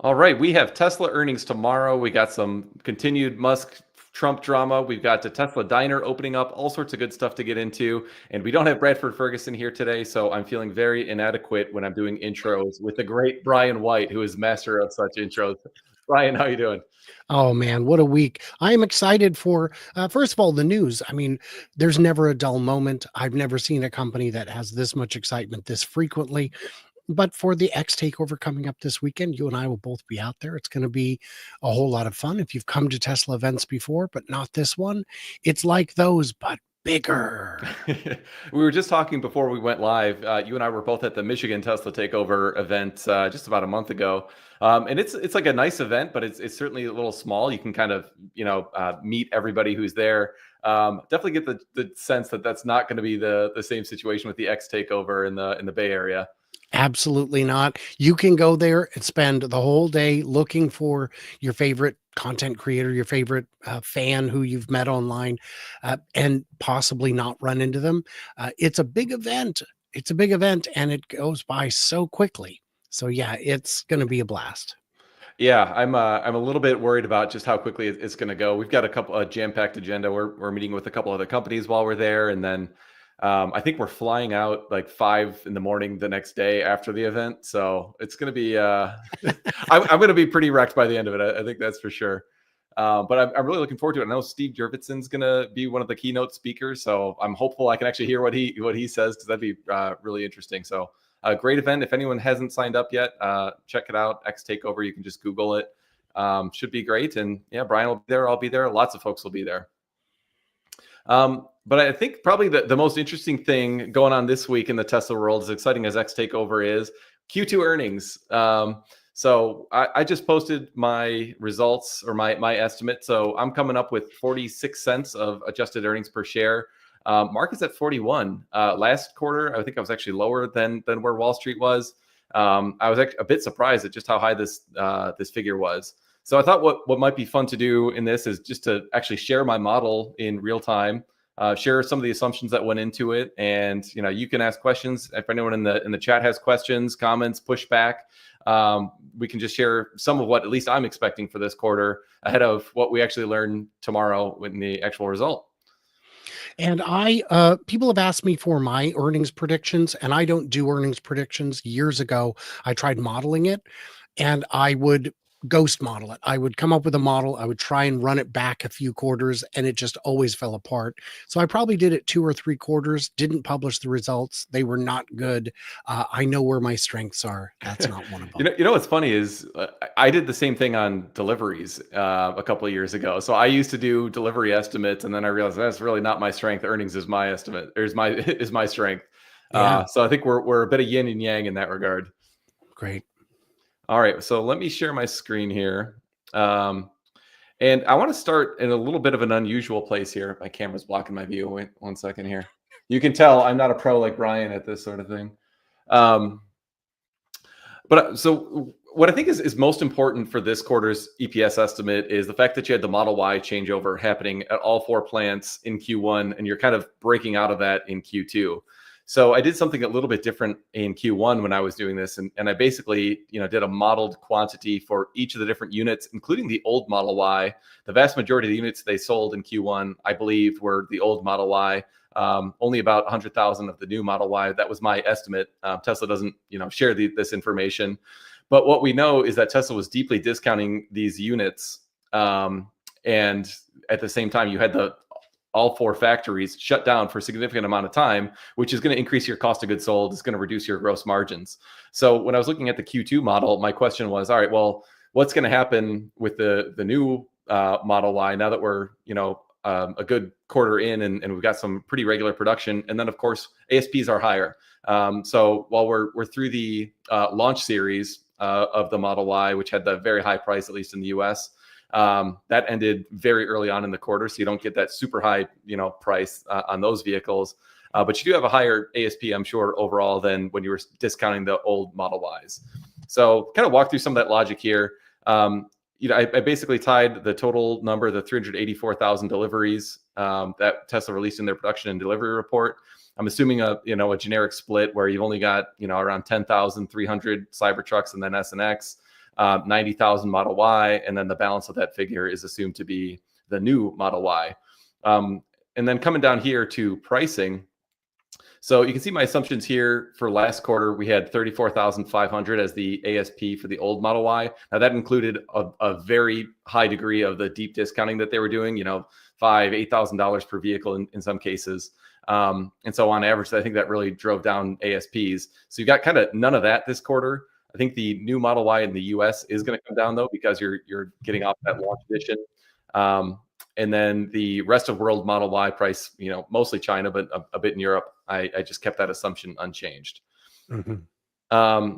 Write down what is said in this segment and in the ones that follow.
All right, we have Tesla earnings tomorrow. We got some continued Musk Trump drama. We've got the Tesla diner opening up, all sorts of good stuff to get into. And we don't have Bradford Ferguson here today, so I'm feeling very inadequate when I'm doing intros with the great Brian White, who is master of such intros. Brian, how you doing? Oh man, what a week. I am excited for, first of all, the news. I mean, there's never a dull moment. I've never seen a company that has this much excitement this frequently. But for the X takeover coming up this weekend, you and I will both be out there. It's going to be a whole lot of fun. If you've come to Tesla events before, but not this one, it's like those, but bigger. We were just talking before we went live. You and I were both at the Michigan Tesla Takeover event just about a month ago, and it's like a nice event, but it's certainly a little small. You can kind of meet everybody who's there. Definitely get the sense that that's not going to be the same situation with the X Takeover in the Bay Area. Absolutely not. You can go there and spend the whole day looking for your favorite content creator, your favorite fan who you've met online, and possibly not run into them. It's a big event. It's a big event, and it goes by so quickly. So yeah, it's going to be a blast. Yeah, I'm a little bit worried about just how quickly it's going to go. We've got a jam-packed agenda. We're meeting with a couple other companies while we're there, and then I think we're flying out like 5 in the morning the next day after the event. So it's going to be I'm going to be pretty wrecked by the end of it. I think that's for sure. But I'm really looking forward to it. I know Steve Jurvetson's going to be one of the keynote speakers, so I'm hopeful I can actually hear what he says, because that'd be really interesting. So a great event. If anyone hasn't signed up yet, check it out. X Takeover. You can just Google it. Should be great. And yeah, Brian will be there. I'll be there. Lots of folks will be there. But I think probably the most interesting thing going on this week in the Tesla world, as exciting as X Takeover is, Q2 earnings. So I just posted my results, or my estimate. So I'm coming up with 46 cents of adjusted earnings per share. Market's at 41. Last quarter, I think I was actually lower than where Wall Street was. I was actually a bit surprised at just how high this figure was. So I thought what might be fun to do in this is just to actually share my model in real time, share some of the assumptions that went into it, and you can ask questions. If anyone in the chat has questions, comments, pushback, we can just share some of what at least I'm expecting for this quarter ahead of what we actually learn tomorrow in the actual result. And people have asked me for my earnings predictions, and I don't do earnings predictions. Years ago, I tried modeling it, and I would ghost model it. I would come up with a model. I would try and run it back a few quarters, and it just always fell apart. So I probably did it 2 or 3 quarters, didn't publish the results. They were not good. I know where my strengths are. That's not one of them. You know what's funny is I did the same thing on deliveries a couple of years ago. So I used to do delivery estimates, and then I realized that's really not my strength. Earnings is my estimate. Is my strength. Yeah. So I think we're a bit of yin and yang in that regard. Great. All right, so let me share my screen here. And I want to start in a little bit of an unusual place here. My camera's blocking my view. Wait 1 second here. You can tell I'm not a pro like Brian at this sort of thing. So what I think is most important for this quarter's EPS estimate is the fact that you had the Model Y changeover happening at all 4 plants in Q1, and you're kind of breaking out of that in Q2. So I did something a little bit different in Q1 when I was doing this, and I basically did a modeled quantity for each of the different units, including the old Model Y. The vast majority of the units they sold in Q1, I believe, were the old Model Y. Only about 100,000 of the new Model Y. That was my estimate. Tesla doesn't share this information, but what we know is that Tesla was deeply discounting these units, and at the same time you had all 4 factories shut down for a significant amount of time, which is going to increase your cost of goods sold. It's going to reduce your gross margins. So when I was looking at the Q2 model, my question was, all right, well, what's going to happen with the new Model Y now that we're a good quarter in, and we've got some pretty regular production, and then of course ASPs are higher. So while we're through the launch series of the Model Y, which had the very high price, at least in the US. That ended very early on in the quarter, so you don't get that super high, price on those vehicles. But you do have a higher ASP, I'm sure, overall than when you were discounting the old Model Ys. So kind of walk through some of that logic here. I basically tied the total number, the 384,000 deliveries that Tesla released in their production and delivery report. I'm assuming a generic split where you've only got around 10,300 Cybertrucks and then S and X. 90,000 Model Y, and then the balance of that figure is assumed to be the new Model Y. And then coming down here to pricing. So you can see my assumptions here for last quarter. We had 34,500 as the ASP for the old Model Y. Now that included a very high degree of the deep discounting that they were doing, $5,000, $8,000 per vehicle in some cases. And so on average, I think that really drove down ASPs. So you got kind of none of that this quarter. I think the new Model Y in the US is going to come down though, because you're getting off that launch edition. And then the rest of world Model Y price, mostly China, but a bit in Europe. I just kept that assumption unchanged. Mm-hmm.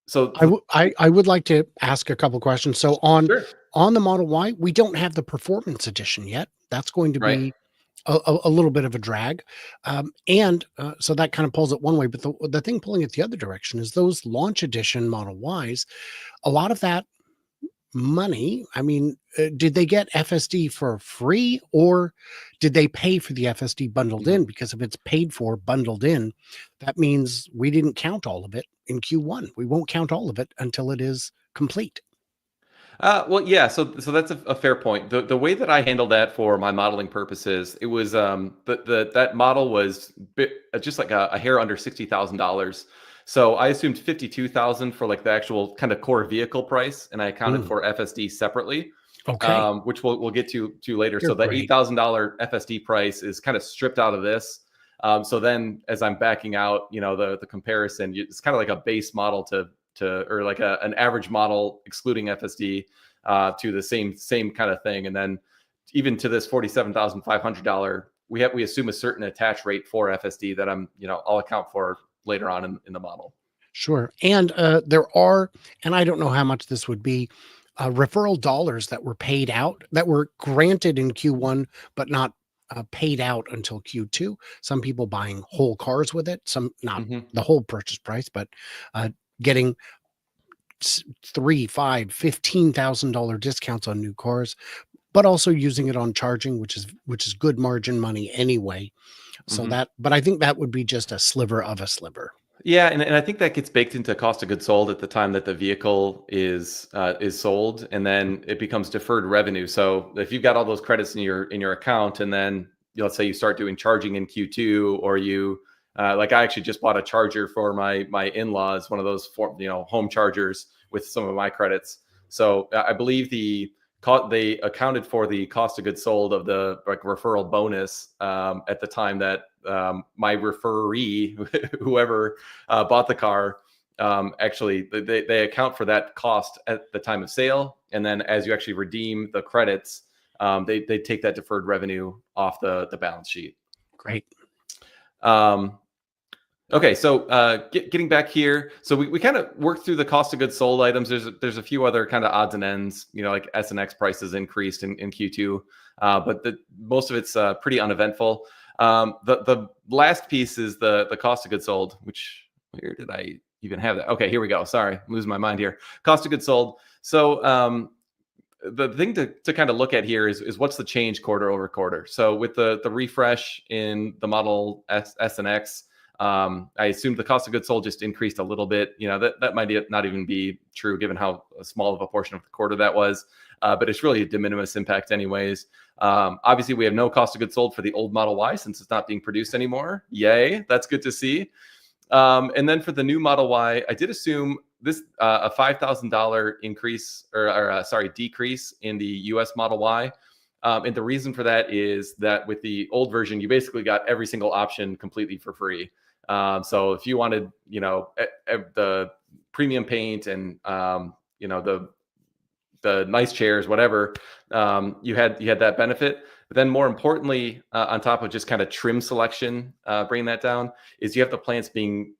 So I would like to ask a couple questions. So on the Model Y, we don't have the performance edition yet. That's going to be a little bit of a drag. So that kind of pulls it one way, but the thing pulling it the other direction is those launch edition Model Ys, a lot of that money, did they get FSD for free, or did they pay for the FSD bundled in? Because if it's paid for bundled in, that means we didn't count all of it in Q1. We won't count all of it until it is complete. Well, yeah. So that's a fair point. The way that I handled that for my modeling purposes, it was that model was just like a hair under $60,000. So I assumed 52,000 for like the actual kind of core vehicle price, and I accounted for FSD separately. Okay. Which we'll get to later. So the $8,000 FSD price is kind of stripped out of this. So then as I'm backing out, the comparison, it's kind of like a base model or like an average model excluding FSD to the same kind of thing. And then even to this $47,500, we assume a certain attach rate for FSD that I'll account for later on in the model. Sure. And there are, and I don't know how much this would be, referral dollars that were paid out, that were granted in Q1, but not paid out until Q2. Some people buying whole cars with it, some not the whole purchase price, but getting $3,000, $5,000, $15,000 discounts on new cars, but also using it on charging, which is good margin money anyway. So but I think that would be just a sliver of a sliver. Yeah, and I think that gets baked into cost of goods sold at the time that the vehicle is sold, and then it becomes deferred revenue. So if you've got all those credits in your account, and then let's say you start doing charging in Q2, or you like I actually just bought a charger for my in-laws, one of those home chargers with some of my credits. So I believe they accounted for the cost of goods sold of the referral bonus at the time that my referee, whoever bought the car, actually they account for that cost at the time of sale, and then as you actually redeem the credits, they take that deferred revenue off the balance sheet. Great. Okay, so getting back here, so we kind of worked through the cost of goods sold items. There's a few other kind of odds and ends, like S and X prices increased in Q2, but most of it's pretty uneventful. The last piece is the cost of goods sold, which, where did I even have that? Okay, here we go. Sorry, I'm losing my mind here. Cost of goods sold. So the thing to kind of look at here is what's the change quarter over quarter. So with the refresh in the Model S and X, I assumed the cost of goods sold just increased a little bit. That might not even be true given how small of a portion of the quarter that was, but it's really a de minimis impact anyways. Obviously, we have no cost of goods sold for the old Model Y since it's not being produced anymore. Yay, that's good to see. And then for the new Model Y, I did assume this a $5,000 increase or decrease in the US Model Y. And the reason for that is that with the old version, you basically got every single option completely for free. So if you wanted, the premium paint and, the nice chairs, whatever, you had that benefit. But then more importantly, on top of just kind of trim selection, bringing that down, is you have the plants being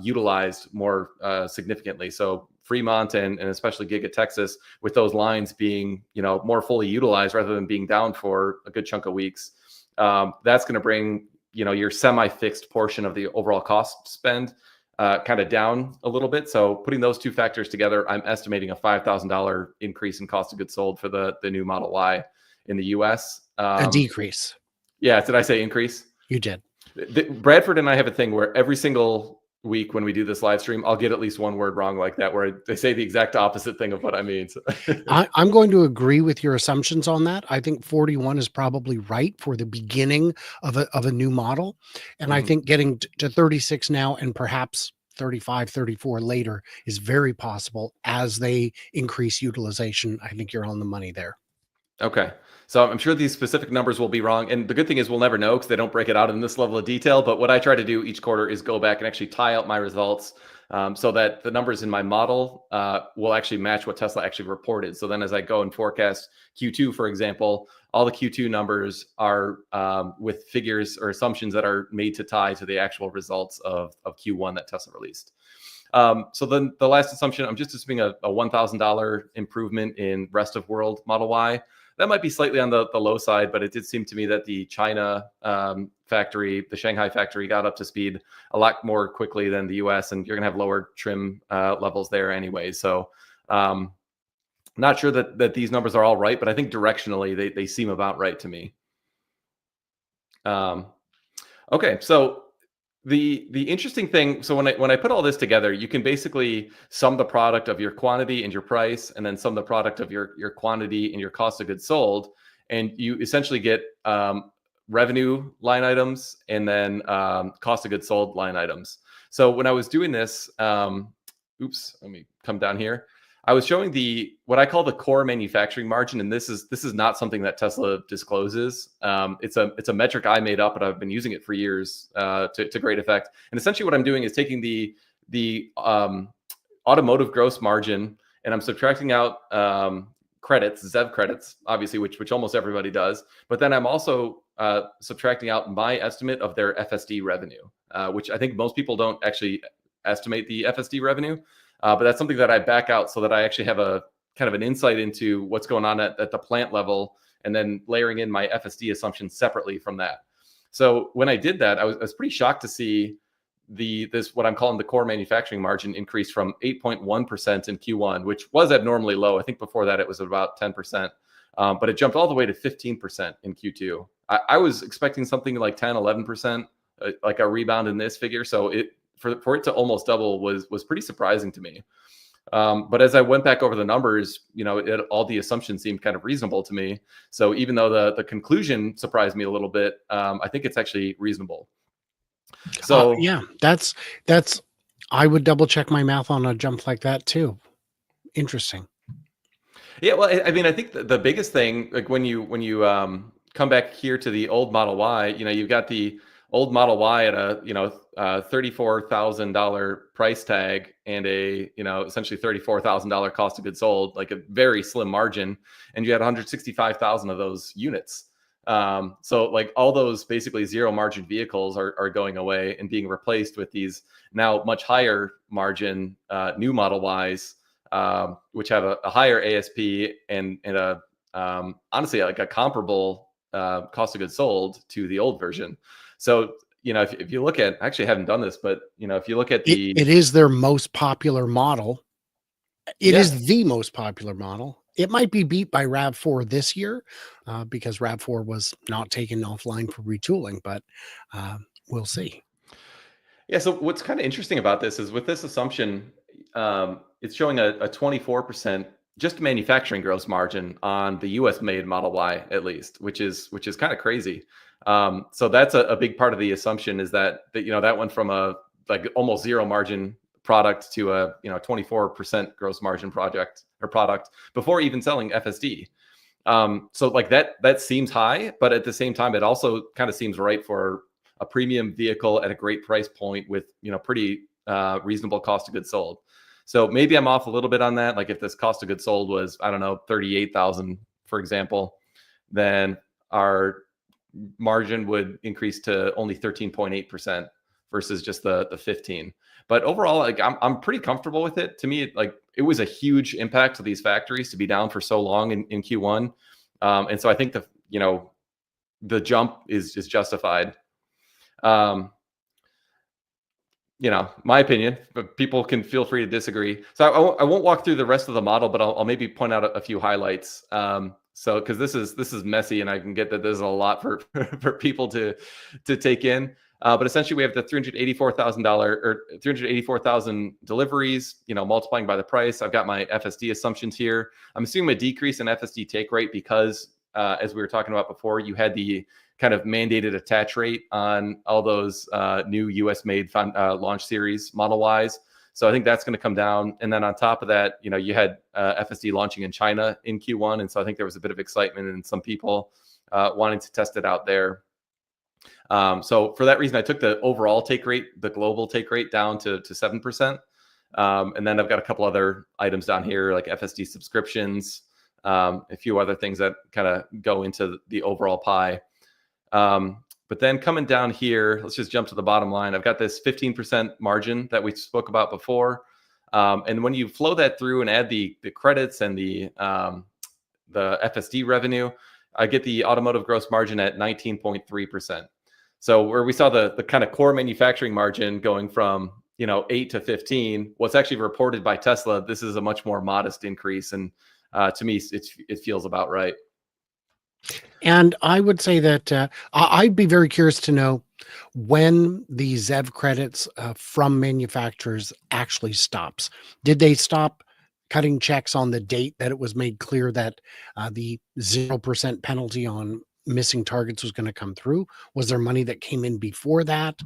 utilized more significantly. So Fremont and especially Giga Texas, with those lines being more fully utilized rather than being down for a good chunk of weeks, that's going to bring your semi-fixed portion of the overall cost spend kind of down a little bit. So putting those two factors together, I'm estimating a $5,000 increase in cost of goods sold for the new Model Y in the US. A decrease. Yeah, did I say increase? You did. Bradford and I have a thing where every single week when we do this live stream, I'll get at least one word wrong like that, where they say the exact opposite thing of what I mean. So I'm going to agree with your assumptions on that. I think 41 is probably right for the beginning of a new model. And I Mhm. think getting to 36 now and perhaps 35, 34 later is very possible as they increase utilization. I think you're on the money there. Okay. So I'm sure these specific numbers will be wrong. And the good thing is we'll never know because they don't break it out in this level of detail. But what I try to do each quarter is go back and actually tie out my results so that the numbers in my model will actually match what Tesla actually reported. So then as I go and forecast Q2, for example, all the Q2 numbers are with figures or assumptions that are made to tie to the actual results of Q1 that Tesla released. So then the last assumption, I'm just assuming a $1,000 improvement in rest of world Model Y. That might be slightly on the low side, but it did seem to me that the China factory, the Shanghai factory, got up to speed a lot more quickly than the US, and you're going to have lower trim levels there anyway. So not sure that these numbers are all right, but I think directionally they seem about right to me. Okay, so the interesting thing, so when I put all this together, you can basically sum the product of your quantity and your price, and then sum the product of your quantity and your cost of goods sold, and you essentially get revenue line items and then cost of goods sold line items. So when I was doing this, oops, let me come down here. I was showing what I call the core manufacturing margin, and this is not something that Tesla discloses. It's a metric I made up, but I've been using it for years to great effect. And essentially, what I'm doing is taking the automotive gross margin, and I'm subtracting out credits, ZEV credits, obviously, which almost everybody does. But then I'm also subtracting out my estimate of their FSD revenue, which I think most people don't actually estimate the FSD revenue. But that's something that I back out so that I actually have a kind of an insight into what's going on at the plant level, and then layering in my FSD assumptions separately from that. So when I did that, I was pretty shocked to see this what I'm calling the core manufacturing margin increase from 8.1% in Q1, which was abnormally low. I think before that it was about 10%, but it jumped all the way to 15% in Q2. I was expecting something like 10, 11%, like a rebound in this figure. So for it to almost double was pretty surprising to me. But as I went back over the numbers, all the assumptions seemed kind of reasonable to me. So even though the conclusion surprised me a little bit, I think it's actually reasonable. So Yeah, that's I would double check my math on a jump like that too. Interesting. yeah, well, I mean, I think the biggest thing, like when you come back here to the old Model Y, you've got the old Model Y at a $34,000 price tag and a essentially $34,000 cost of goods sold, like a very slim margin, and you had 165,000 of those units. So like all those basically zero margin vehicles are going away and being replaced with these now much higher margin new Model Ys, which have a higher ASP and a honestly like a comparable cost of goods sold to the old version. So if you look at, actually I haven't done this, but if you look at it is their most popular model. It yeah. is the most popular model. It might be beat by RAV4 this year because RAV4 was not taken offline for retooling, but we'll see. Yeah. So what's kind of interesting about this is with this assumption, it's showing a 24% just manufacturing gross margin on the US made Model Y, at least, which is kind of crazy. So that's a big part of the assumption, is that that went from a like almost zero margin product to a 24% gross margin product before even selling FSD. So like that seems high, but at the same time, it also kind of seems right for a premium vehicle at a great price point with pretty reasonable cost of goods sold. So maybe I'm off a little bit on that. Like if this cost of goods sold was, I don't know, 38,000, for example, then our margin would increase to only 13.8% versus just the 15. But overall, like I'm pretty comfortable with it. To me, it was a huge impact to these factories to be down for so long in Q1. And so I think the jump is justified. My opinion, but people can feel free to disagree. So I won't walk through the rest of the model, but I'll maybe point out a few highlights. So because this is messy, and I can get that there's a lot for for people to take in. But essentially, we have the $384,000 or 384,000 deliveries, multiplying by the price. I've got my FSD assumptions here. I'm assuming a decrease in FSD take rate because, as we were talking about before, you had the kind of mandated attach rate on all those new US made launch series Model Ys. So I think that's going to come down. And then on top of that, you had FSD launching in China in Q1. And so I think there was a bit of excitement and some people wanting to test it out there. So for that reason, I took the overall take rate, the global take rate down to 7%. And then I've got a couple other items down here like FSD subscriptions, a few other things that kind of go into the overall pie. But then coming down here, let's just jump to the bottom line. I've got this 15% margin that we spoke about before. And when you flow that through and add the credits and the FSD revenue, I get the automotive gross margin at 19.3%. So where we saw the kind of core manufacturing margin going from 8 to 15, what's actually reported by Tesla, this is a much more modest increase. And to me, it feels about right. And I would say that I'd be very curious to know when the ZEV credits from manufacturers actually stops. Did they stop cutting checks on the date that it was made clear that the 0% penalty on missing targets was going to come through? Was there money that came in before that?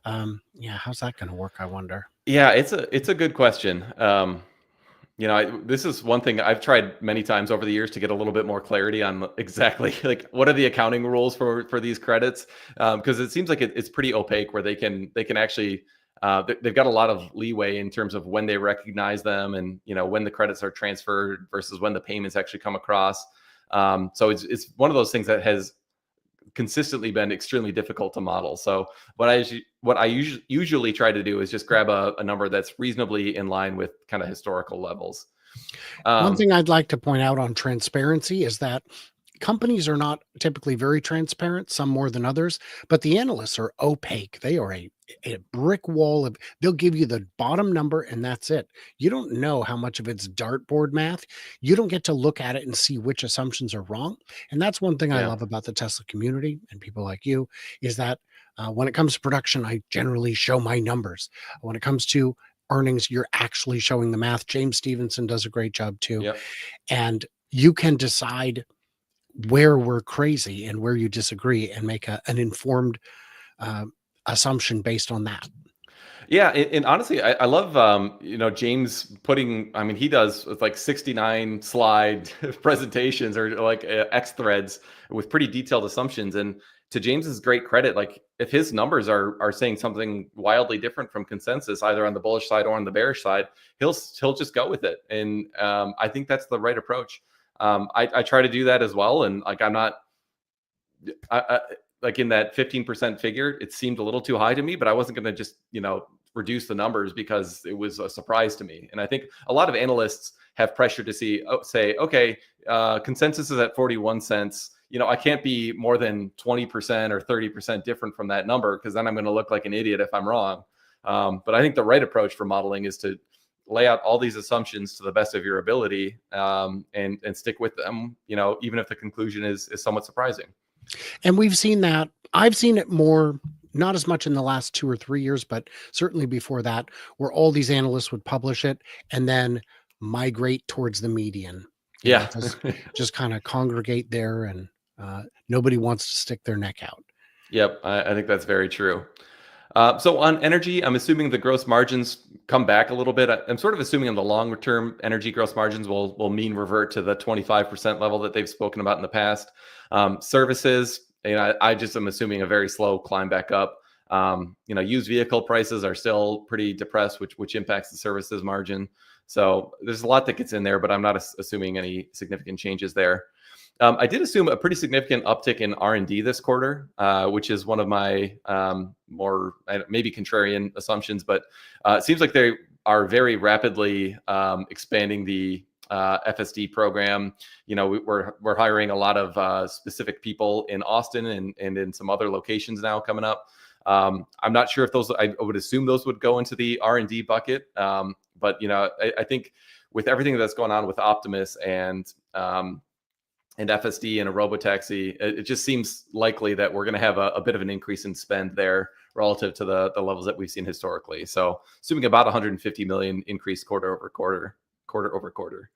How's that going to work, I wonder? Yeah, it's a good question. This is one thing I've tried many times over the years to get a little bit more clarity on exactly like what are the accounting rules for these credits, because it seems like it's pretty opaque where they can actually they've got a lot of leeway in terms of when they recognize them and when the credits are transferred versus when the payments actually come across. So it's one of those things that has consistently been extremely difficult to model. So what I usually try to do is just grab a number that's reasonably in line with kind of historical levels. One thing I'd like to point out on transparency is that companies are not typically very transparent, some more than others, but the analysts are opaque. They are a brick wall of, they'll give you the bottom number and that's it. You don't know how much of it's dartboard math. You don't get to look at it and see which assumptions are wrong. And that's one thing I love about the Tesla community and people like you is that when it comes to production, I generally show my numbers. When it comes to earnings, you're actually showing the math. James Stevenson does a great job too. Yep. And you can decide where we're crazy and where you disagree and make an informed assumption based on that. Yeah, and honestly, I love James putting. I mean, he does like 69 slide presentations or like X threads with pretty detailed assumptions. And to James's great credit, like if his numbers are saying something wildly different from consensus, either on the bullish side or on the bearish side, he'll just go with it. And I think that's the right approach. I try to do that as well, and like I'm not. Like in that 15% figure, it seemed a little too high to me, but I wasn't going to just, reduce the numbers because it was a surprise to me. And I think a lot of analysts have pressure to say, okay, consensus is at 41 cents. I can't be more than 20% or 30% different from that number because then I'm going to look like an idiot if I'm wrong. But I think the right approach for modeling is to lay out all these assumptions to the best of your ability and stick with them, even if the conclusion is somewhat surprising. And we've seen that. I've seen it more, not as much in the last 2 or 3 years, but certainly before that, where all these analysts would publish it and then migrate towards the median. Yeah. Just kind of congregate there and nobody wants to stick their neck out. Yep. I think that's very true. So on energy, I'm assuming the gross margins come back a little bit. I'm sort of assuming in the longer term, energy gross margins will mean revert to the 25% level that they've spoken about in the past. Services, I just am assuming a very slow climb back up. Used vehicle prices are still pretty depressed, which impacts the services margin. So there's a lot that gets in there, but I'm not assuming any significant changes there. I did assume a pretty significant uptick in R&D this quarter, which is one of my more maybe contrarian assumptions, but it seems like they are very rapidly expanding the FSD program. We're hiring a lot of specific people in Austin and in some other locations now coming up. I'm not sure if I would assume those would go into the R&D bucket, but I think with everything that's going on with Optimus and FSD and a robotaxi, it just seems likely that we're going to have a bit of an increase in spend there relative to the levels that we've seen historically. So assuming about 150 million increase quarter over quarter,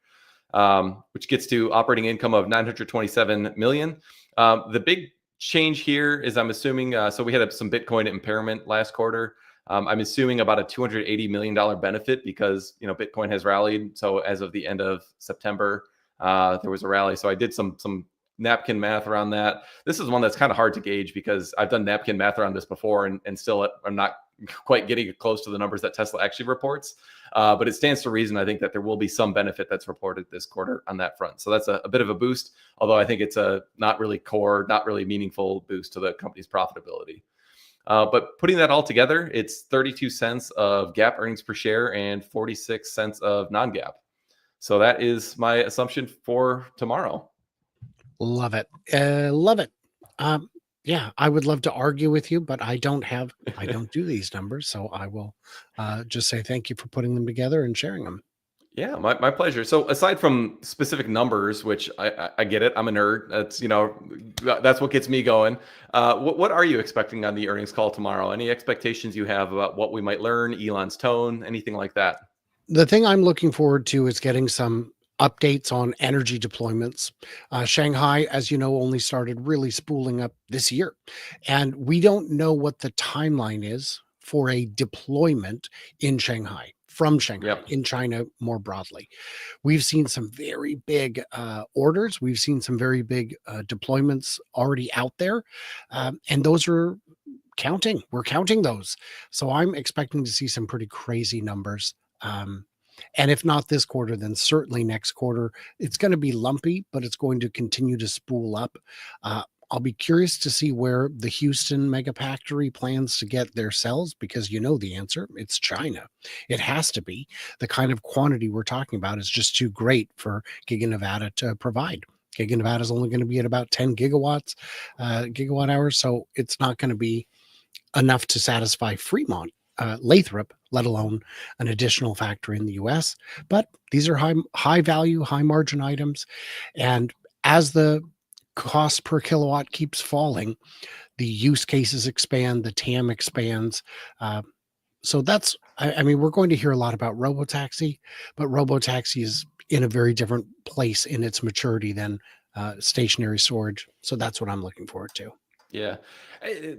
which gets to operating income of 927 million. The big change here is I'm assuming, so we had some Bitcoin impairment last quarter. I'm assuming about a $280 million benefit because, Bitcoin has rallied. So as of the end of September, there was a rally. So I did some napkin math around that. This is one that's kind of hard to gauge because I've done napkin math around this before and still I'm not quite getting close to the numbers that Tesla actually reports. But it stands to reason, I think, that there will be some benefit that's reported this quarter on that front. So that's a bit of a boost, although I think it's a not really core, not really meaningful boost to the company's profitability. But putting that all together, it's 32 cents of GAAP earnings per share and 46 cents of non-GAAP. So that is my assumption for tomorrow. Love it. Love it. Yeah, I would love to argue with you, but I don't do these numbers. So I will just say thank you for putting them together and sharing them. Yeah, my pleasure. So aside from specific numbers, which I get it, I'm a nerd. That's what gets me going. What are you expecting on the earnings call tomorrow? Any expectations you have about what we might learn, Elon's tone, anything like that? The thing I'm looking forward to is getting some updates on energy deployments. Shanghai, as you know, only started really spooling up this year. And we don't know what the timeline is for a deployment in Shanghai, from Shanghai, Yep. in China more broadly. We've seen some very big orders. We've seen some very big deployments already out there. And those are counting. We're counting those. So I'm expecting to see some pretty crazy numbers. And if not this quarter, then certainly next quarter. It's going to be lumpy, but it's going to continue to spool up. I'll be curious to see where the Houston megafactory plans to get their cells, because you know the answer. It's China. It has to be. The kind of quantity we're talking about is just too great for Giga Nevada to provide. Giga Nevada is only going to be at about 10 gigawatt hours. So it's not going to be enough to satisfy Fremont, Lathrop, let alone an additional factory in the US. But these are high value, high margin items. And as the cost per kilowatt keeps falling, the use cases expand, the TAM expands. So that's, I mean, we're going to hear a lot about robotaxi, but robotaxi is in a very different place in its maturity than stationary storage. So that's what I'm looking forward to. Yeah,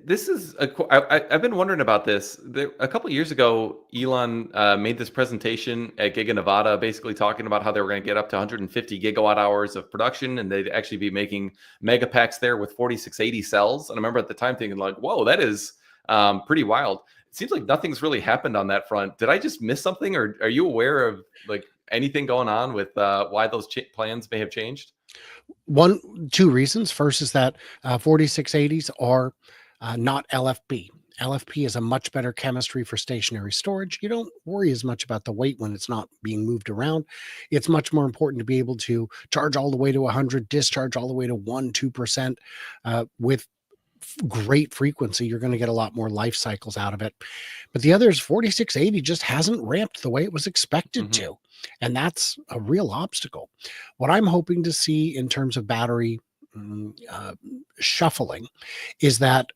this is I've been wondering about this. A couple of years ago, Elon made this presentation at Giga Nevada, basically talking about how they were going to get up to 150 gigawatt hours of production, and they'd actually be making megapacks there with 4680 cells. And I remember at the time thinking, like, "Whoa, that is pretty wild." It seems like nothing's really happened on that front. Did I just miss something, or are you aware of like anything going on with why those plans may have changed? Two reasons. First is that 4680s are not LFP. LFP is a much better chemistry for stationary storage. You don't worry as much about the weight when it's not being moved around. It's much more important to be able to charge all the way to 100, discharge all the way to 2% with great frequency. You're going to get a lot more life cycles out of it. But the other is 4680 just hasn't ramped the way it was expected to. And that's a real obstacle. What I'm hoping to see in terms of battery shuffling is that,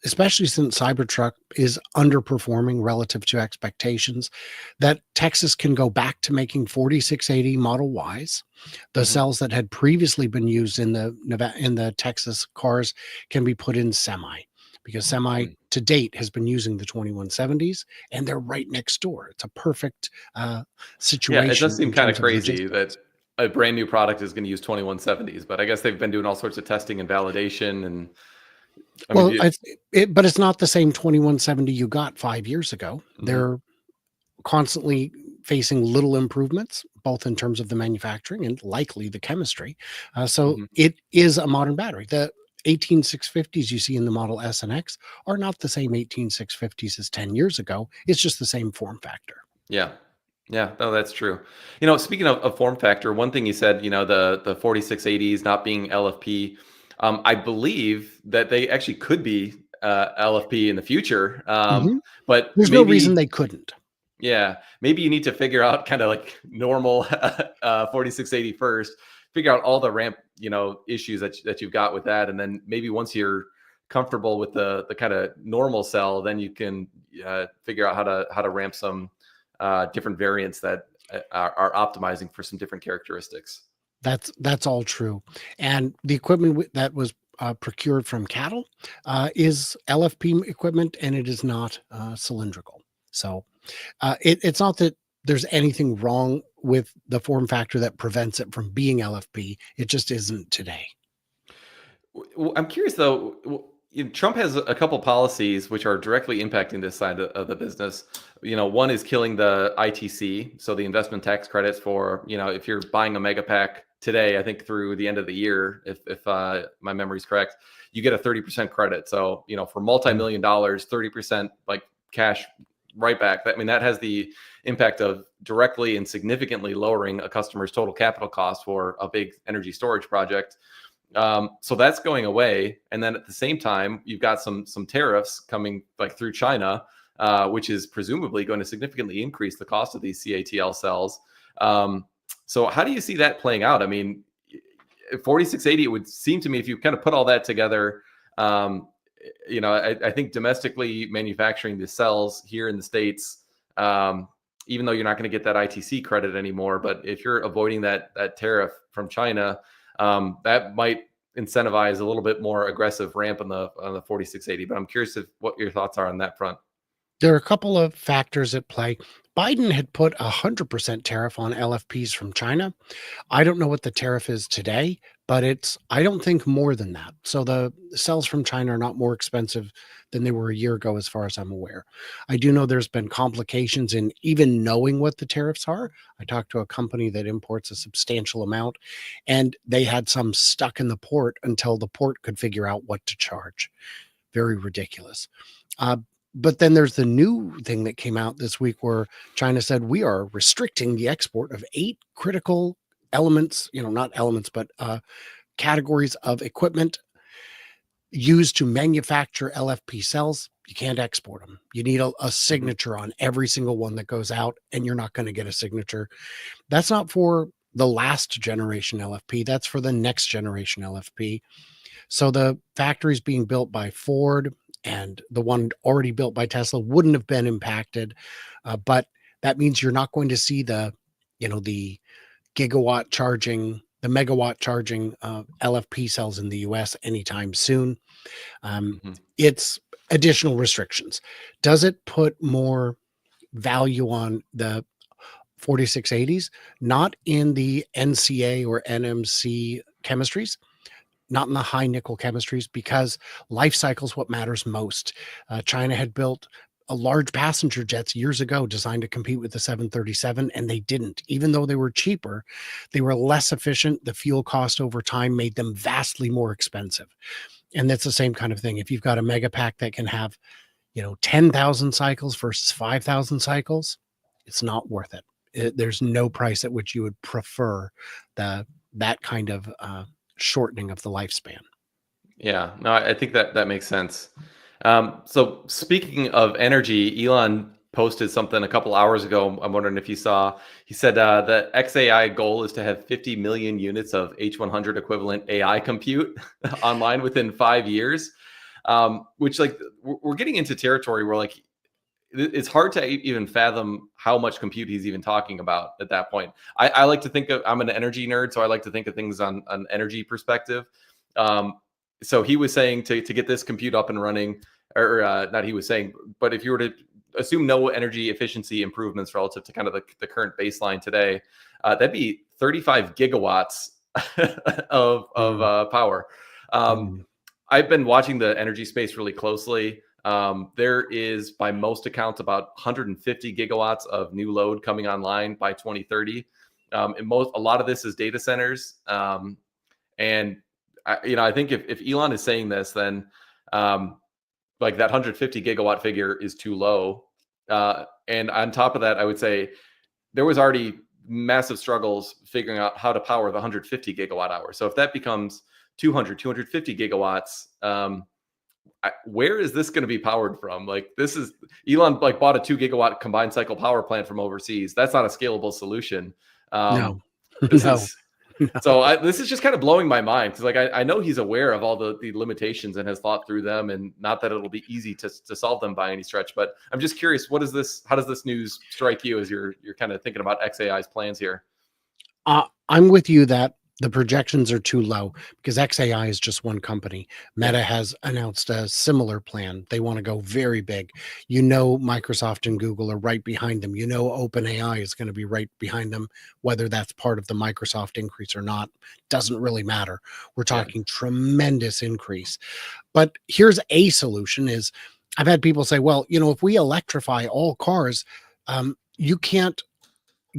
especially since Cybertruck is underperforming relative to expectations, that Texas can go back to making 4680 Model Ys. The cells that had previously been used in the Texas cars can be put in Semi, because Semi to date has been using the 2170s, and they're right next door. It's a perfect situation. Yeah, it does seem kind of crazy that a brand new product is going to use 2170s, but I guess they've been doing all sorts of testing and validation. And but it's not the same 2170 you got 5 years ago. They're constantly facing little improvements, both in terms of the manufacturing and likely the chemistry. So it is a modern battery. The 18650s you see in the Model S and X are not the same 18650s as 10 years ago. It's just the same form factor. Yeah. Yeah, no, that's true. Speaking of form factor, one thing you said, the 4680s not being LFP, I believe that they actually could be LFP in the future. But there's no reason they couldn't. Yeah, maybe you need to figure out kind of like normal 4680 first, figure out all the ramp, issues that you've got with that, and then maybe once you're comfortable with the kind of normal cell, then you can figure out how to ramp some different variants that are optimizing for some different characteristics. That's all true. And the equipment that was procured from cattle is LFP equipment, and it is not cylindrical. So it's not that there's anything wrong with the form factor that prevents it from being LFP. It just isn't today. I'm curious though. Trump has a couple policies which are directly impacting this side of the business. One is killing the ITC, so the investment tax credits for if you're buying a mega pack today, I think through the end of the year, if my memory is correct, you get a 30% credit. So for multi-million dollars, 30% like cash right back. That has the impact of directly and significantly lowering a customer's total capital cost for a big energy storage project. So that's going away, and then at the same time, you've got some tariffs coming like through China, which is presumably going to significantly increase the cost of these CATL cells. So how do you see that playing out? 4680, it would seem to me, if you kind of put all that together, I think domestically manufacturing the cells here in the States, even though you're not going to get that ITC credit anymore, but if you're avoiding that tariff from China, that might incentivize a little bit more aggressive ramp on the 4680. But I'm curious what your thoughts are on that front. There are a couple of factors at play. Biden had put 100% tariff on LFPs from China. I don't know what the tariff is today, but I don't think more than that. So the cells from China are not more expensive than they were a year ago, as far as I'm aware. I do know there's been complications in even knowing what the tariffs are. I talked to a company that imports a substantial amount, and they had some stuck in the port until the port could figure out what to charge. Very ridiculous. But then there's the new thing that came out this week where China said we are restricting the export of 8 critical elements, not elements, but categories of equipment used to manufacture LFP cells. You can't export them. You need a signature on every single one that goes out, and you're not going to get a signature. That's not for the last generation LFP. That's for the next generation LFP. So the factories being built by Ford and the one already built by Tesla wouldn't have been impacted. But that means you're not going to see the gigawatt charging, the megawatt charging LFP cells in the US anytime soon. It's additional restrictions. Does it put more value on the 4680s? Not in the NCA or NMC chemistries, not in the high nickel chemistries, because life cycle is what matters most. China had built a large passenger jets years ago designed to compete with the 737, and they didn't. Even though they were cheaper, they were less efficient. The fuel cost over time made them vastly more expensive. And that's the same kind of thing. If you've got a mega pack that can have, 10,000 cycles versus 5,000 cycles, it's not worth it. There's no price at which you would prefer that kind of shortening of the lifespan. Yeah, no, I think that makes sense. So speaking of energy, Elon posted something a couple hours ago. I'm wondering if you saw. He said the XAI goal is to have 50 million units of H100 equivalent AI compute online within 5 years, which we're getting into territory where it's hard to even fathom how much compute he's even talking about at that point. I like to think I'm an energy nerd, so I like to think of things on an energy perspective. So he was saying to get this compute up and running, or not he was saying, but if you were to assume no energy efficiency improvements relative to kind of the current baseline today, that'd be 35 gigawatts of power. I've been watching the energy space really closely. There is, by most accounts, about 150 gigawatts of new load coming online by 2030. And a lot of this is data centers. And I think if Elon is saying this, then that 150 gigawatt figure is too low. And on top of that, I would say there was already massive struggles figuring out how to power the 150 gigawatt hour. So if that becomes 250 gigawatts, where is this going to be powered from? This is Elon bought a 2 gigawatt combined cycle power plant from overseas. That's not a scalable solution. No. This is So this is just kind of blowing my mind because, like, I know he's aware of all the limitations and has thought through them, and not that it'll be easy to solve them by any stretch. But I'm just curious, how does this news strike you as you're kind of thinking about XAI's plans here? I'm with you that the projections are too low because XAI is just one company. Yeah, Meta has announced a similar plan. They want to go very big. You know, Microsoft and Google are right behind them. You know, OpenAI is going to be right behind them. Whether that's part of the Microsoft increase or not doesn't really matter. We're yeah. talking tremendous increase. But here's a solution: is I've had people say, well, if we electrify all cars, you can't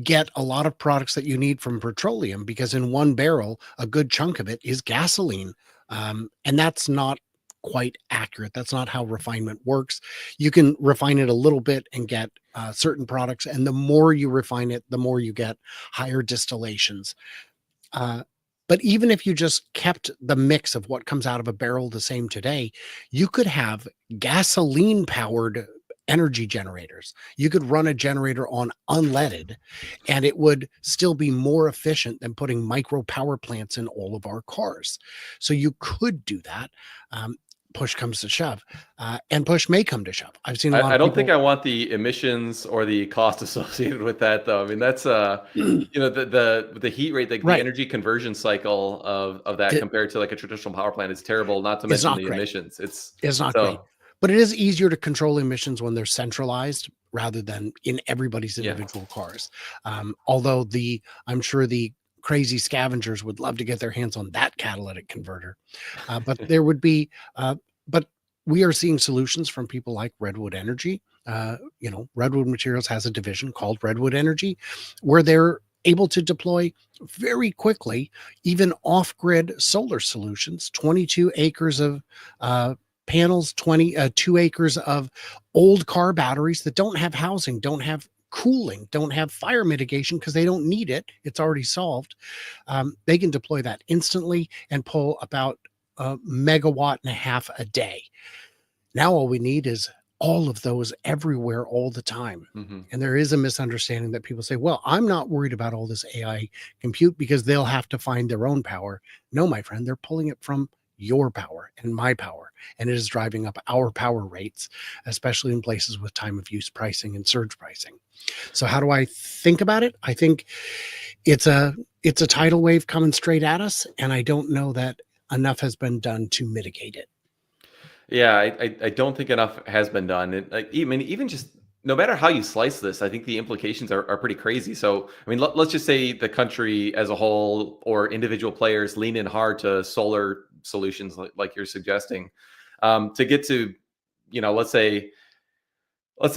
get a lot of products that you need from petroleum because in one barrel, a good chunk of it is gasoline. And that's not quite accurate. That's not how refinement works. You can refine it a little bit and get certain products. And the more you refine it, the more you get higher distillations. Uh, but even if you just kept the mix of what comes out of a barrel the same today, you could have gasoline powered energy generators. You could run a generator on unleaded and it would still be more efficient than putting micro power plants in all of our cars. So you could do that. Push comes to shove, and push may come to shove. I've seen a lot I of don't think people. I want the emissions or the cost associated with that, though. I mean, that's the heat rate, like the Right. energy conversion cycle of that It compared to like a traditional power plant is terrible. Not to is mention not the great. emissions. It's It's not great. so But it is easier to control emissions when they're centralized rather than in everybody's yeah. individual cars. Although I'm sure the crazy scavengers would love to get their hands on that catalytic converter. But there would be, but we are seeing solutions from people like Redwood Energy. Redwood Materials has a division called Redwood Energy, where they're able to deploy very quickly, even off-grid solar solutions, 22 acres of uh, panels, 2 acres of old car batteries that don't have housing, don't have cooling, don't have fire mitigation because they don't need it. It's already solved. They can deploy that instantly and pull about a megawatt and a half a day. Now all we need is all of those everywhere all the time. Mhm. And there is a misunderstanding that people say, well, I'm not worried about all this AI compute because they'll have to find their own power. No, my friend, they're pulling it from your power and my power. And it is driving up our power rates, especially in places with time of use pricing and surge pricing. So how do I think about it? I think it's a tidal wave coming straight at us. And I don't know that enough has been done to mitigate it. Yeah, I don't think enough has been done. And like even just no matter how you slice this, I think the implications are pretty crazy. So I mean, let's just say the country as a whole or individual players lean in hard to solar solutions like you're suggesting, to get to, let's say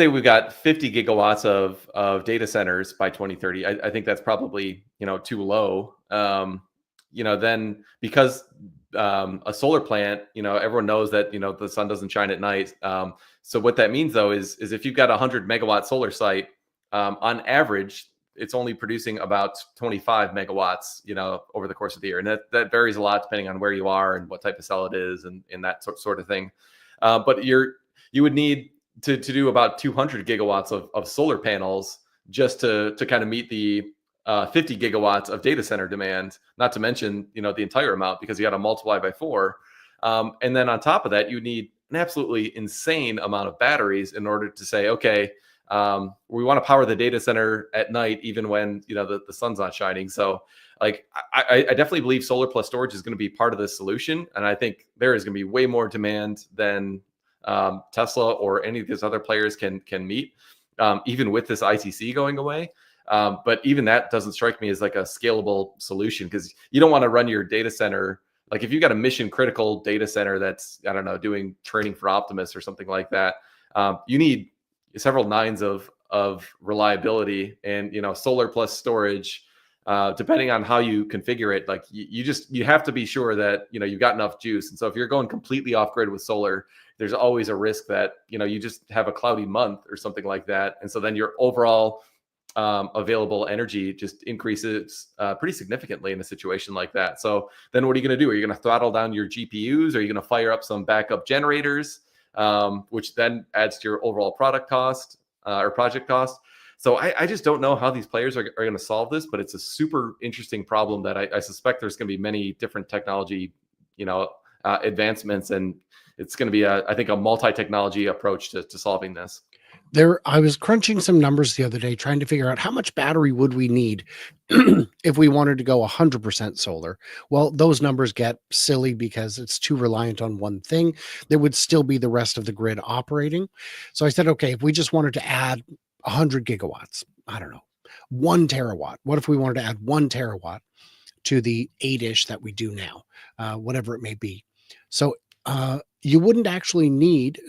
we've got 50 gigawatts of data centers by 2030. I think that's probably too low. Then because a solar plant, everyone knows that the sun doesn't shine at night. So what that means though is if you've got a 100 megawatt solar site, on average, it's only producing about 25 megawatts, over the course of the year, and that varies a lot depending on where you are and what type of cell it is, and that sort of thing. But you would need to do about 200 gigawatts of solar panels just to kind of meet the 50 gigawatts of data center demand, not to mention, the entire amount because you got to multiply by 4. And then on top of that, you need an absolutely insane amount of batteries in order to say, okay, we want to power the data center at night, even when, the sun's not shining. So like, I definitely believe solar plus storage is going to be part of this solution. And I think there is going to be way more demand than Tesla or any of these other players can meet, even with this ITC going away. But even that doesn't strike me as like a scalable solution because you don't want to run your data center. Like if you've got a mission critical data center that's, I don't know, doing training for Optimus or something like that, you need several nines of reliability and, solar plus storage, depending on how you configure it. Like you have to be sure that, you've got enough juice. And so if you're going completely off grid with solar, there's always a risk that, you just have a cloudy month or something like that. And so then your overall available energy just increases pretty significantly in a situation like that. So then what are you going to do? Are you going to throttle down your GPUs? Are you going to fire up some backup generators, which then adds to your overall product cost or project cost? So I just don't know how these players are going to solve this, but it's a super interesting problem that I suspect there's going to be many different technology, advancements, and it's going to be I think a multi-technology approach to solving this. I was crunching some numbers the other day trying to figure out how much battery would we need if we wanted to go 100% solar. Well, those numbers get silly because it's too reliant on one thing. There would still be the rest of the grid operating. So I said, okay, if we just wanted to add 100 gigawatts, I don't know, 1 terawatt. What if we wanted to add 1 terawatt to the 8-ish that we do now, whatever it may be? So you wouldn't actually need,